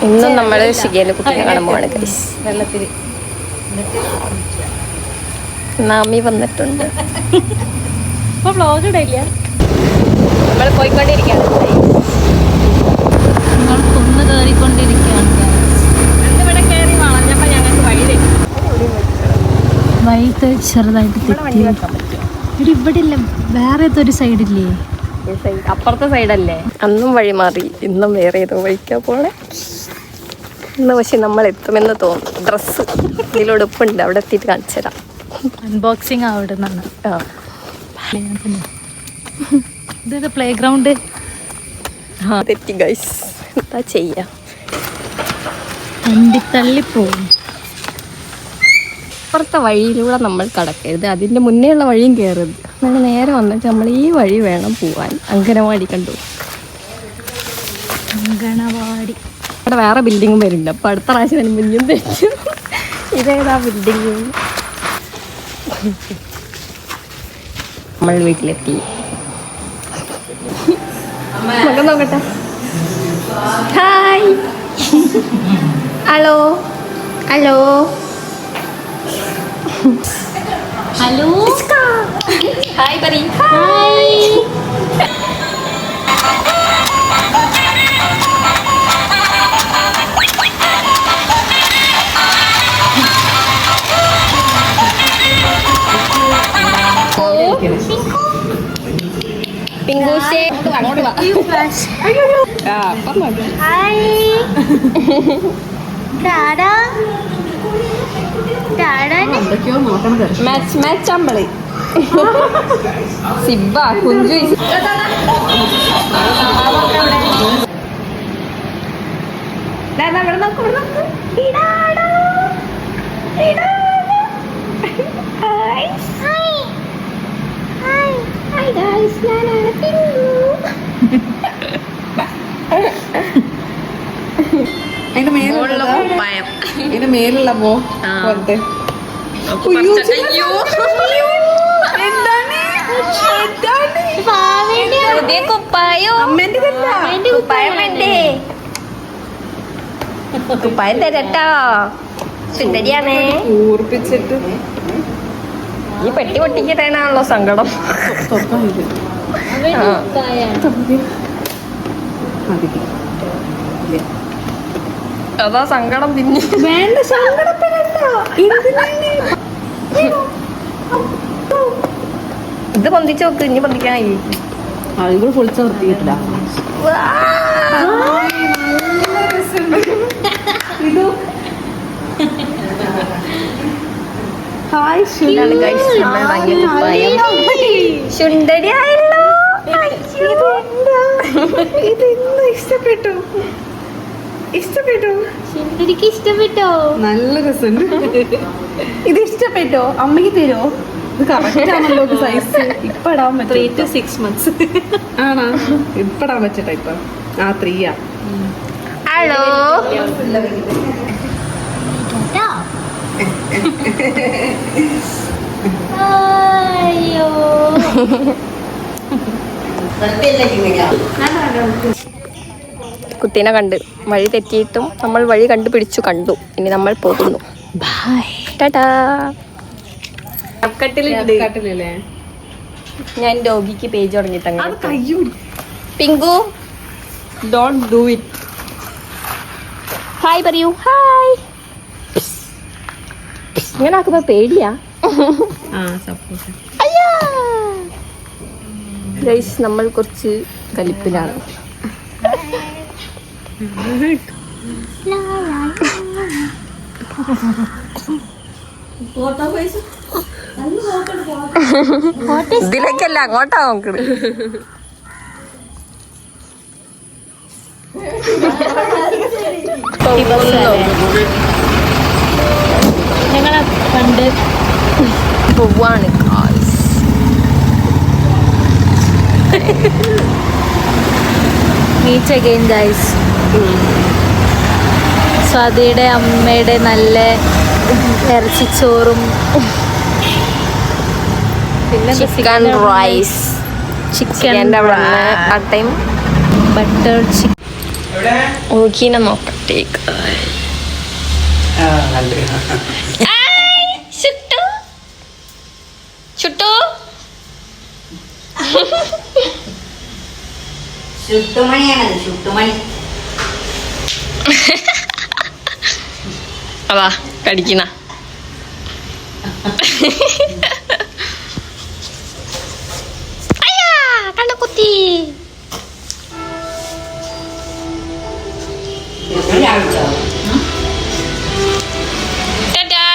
ഇന്നും നമ്മൾ ഷിഗേന്റെ കുട്ടീനെ കാണാൻ പോവാണ് ഗൈസ്. വെള്ളത്തിൽ നാമി വന്നിട്ടുണ്ട്. ഇപ്പൊ വ്ലോഗ് ഇടില്ല. നമ്മൾ പോയിക്കൊണ്ടിരിക്കുകയാണ്. നിങ്ങൾ കുന്ന് കയറിക്കൊണ്ടിരിക്കുകയാണ്. ഇവിടെ കയറി വളഞ്ഞപ്പോൾ ഞങ്ങൾക്ക് വഴി തെറ്റി. വൈകിട്ട് ചെറുതായിട്ട് തെറ്റി. ഇവിടെ ഇല്ല, വേറെ ഒരു സൈഡില്ലേ? അപ്പുറത്തെ സൈഡല്ലേ. അന്നും വഴി മാറി, ഇന്നും വേറെ ഏതോ വഴിക്കാ പോണേ. ഇന്ന് പക്ഷെ നമ്മൾ എത്തുമെന്ന് തോന്നുന്നു. ഡ്രസ്സ് ഇതിലൊടുപ്പുണ്ട്, അവിടെ എത്തിയിട്ട് കാണിച്ചു തരാം. അൺബോക്സിങ് അവിടെ നിന്നാണ്. ആ ഇത് പ്ലേ ഗ്രൗണ്ട്. ആ തെറ്റി ഗൈസ്, എന്താ ചെയ്യാ, തള്ളിപ്പോവും. അപ്പുറത്തെ വഴിയിലൂടെ നമ്മൾ കടക്കരുത്, അതിൻ്റെ മുന്നേ ഉള്ള വഴിയും കയറരുത്. നമ്മൾ നേരെ വന്നിട്ട് നമ്മൾ ഈ വഴി വേണം പോവാൻ. അങ്കനവാടി കണ്ടു. അങ്കണവാടി അവിടെ വേറെ ബിൽഡിങ്ങും വരുന്നുണ്ട്. അപ്പോൾ അടുത്ത പ്രാവശ്യം വരുമ്പോൾ ഇനിയും തെറ്റു. ഇതേതാ ബിൽഡിങ്? നമ്മൾ വീട്ടിലെത്തി. മകൻ നോക്കട്ടെ. Hi, hello hello hello hi പറയ്. ഹായ്. പിങ്കൂശേ അങ്ങോട്ട് വാ. Match match Ambili സിബ Kunju. അതിന്റെ മേലുള്ള പോ പോലത്തെ കുപ്പായം തരട്ടോ. സുന്ദരിയാണേ. ഊർപ്പിച്ചിട്ട് ഈ പെട്ടി പൊട്ടിക്കിട്ടാണല്ലോ സങ്കടം. അതാ സങ്കടം. പിന്നെ വേണ്ട, സങ്കടപ്പെടണ്ട. ഇത് പൊന്തിച്ച് നോക്ക്, ഇനി പൊന്തിക്കാനായി. അതുകൂടെ പൊളിച്ച വൃത്തിയിട്ടില്ല. ഹായ് സുന്ദരിയായല്ലോ. ഇതെന്താ ഇഷ്ടപ്പെട്ടു? ഇഷ്ടപ്പെട്ടോ? സുന്ദരിക്ക് ഇഷ്ടപ്പെട്ടോ? നല്ല രസമുണ്ട്. ഇത് ഇഷ്ടപ്പെട്ടോ? അമ്മയ്ക്ക് തരുമോ? ഇത് കറക്റ്റ് ആണല്ലോ സൈസ്. ഇപ്പൊ ഇടാൻ പറ്റും. 3 to 6 months. ആണോ? ഇപ്പൊ ഇടാൻ പറ്റട്ടെ? ഇപ്പൊ 3 ഹലോ അയ്യോ, കുട്ടീനെ കണ്ട് വഴി തെറ്റിയിട്ടും നമ്മൾ വഴി കണ്ടുപിടിച്ചു. ഇനി നമ്മൾ പോകുന്നു. ബൈ. ടാറ്റാ. കട്ടിലല്ലേ? ഞാൻ ഡോഗിക്ക് പേജ് തുടങ്ങിയിട്ട് pink don't do it. Hi പറയൂ. ഹായ്. ഇങ്ങനെ ആക്കുമ്പോ പേടിയാ. ഗൈസ്, നമ്മൾ കുറച്ച് കലിപ്പിലാണ്. ഇതിലേക്കല്ല, അങ്ങോട്ടാ നോക്കണ്. ഞങ്ങളെ കണ്ട് പോവാണ്. Meet again guys. സ്വാതിയുടെ അമ്മയുടെ നല്ല ഇറച്ചിച്ചോറും പിന്നെ ചിക്കൻ റൈസ്, ചിക്കൻ്റെ ടൈം ബട്ടർ ചിക്കൻ. ഓക്കീനെ നോക്കട്ടെ ചുട്ടു ചുട്ടു ചുട്ടുമണിയാണത് ചുട്ടുമണി. അതാ കടിക്കുന്ന കണ്ട കുത്തി ടാറ്റാ